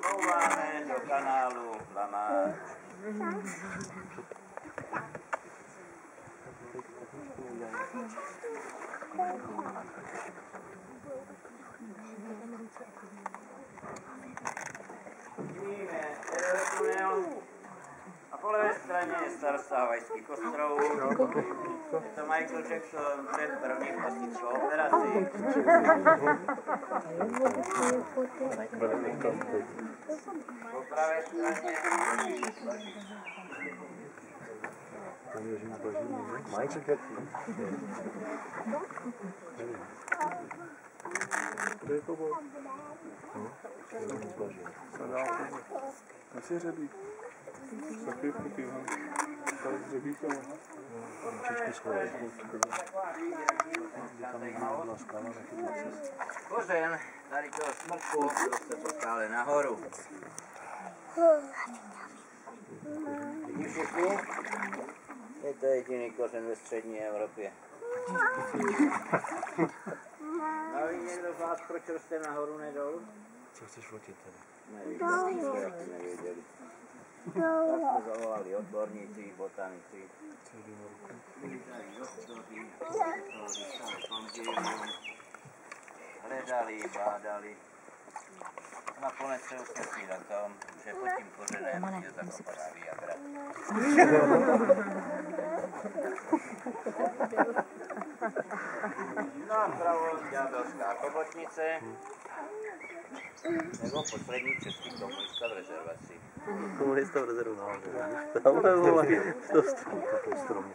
Plouváme do kanálu Lamáš. Vidíme tunel a po levé straně je starostá Havajských ostrovů. Je to Michael Jackson před první plastickou operací. Po pravé straně Michael Jackson. To je to bol? Asi hřebík. Sakývky kývám. Tady hřebíkem. Ručičky schovají. kořen tady toho smrku se potkále nahoru. Vidí všichni? Je to jediný kořen ve střední Evropě. A ví někdo z vás, proč roste nahoru, ne dolů? Co chceš fotit tady? Nevíte, jste taky nevěděli. Tak jsme zavolali odborníci, botanici. Hledali, bádali. Nakonec se usnesli na tom, že pod tím kořenem je zakopaná Viagra. No a vpravo ďábelská chobotnice, nebo poslední český komunista v rezervaci. Komunista v rezervaci. Tamhle volají, to stromě.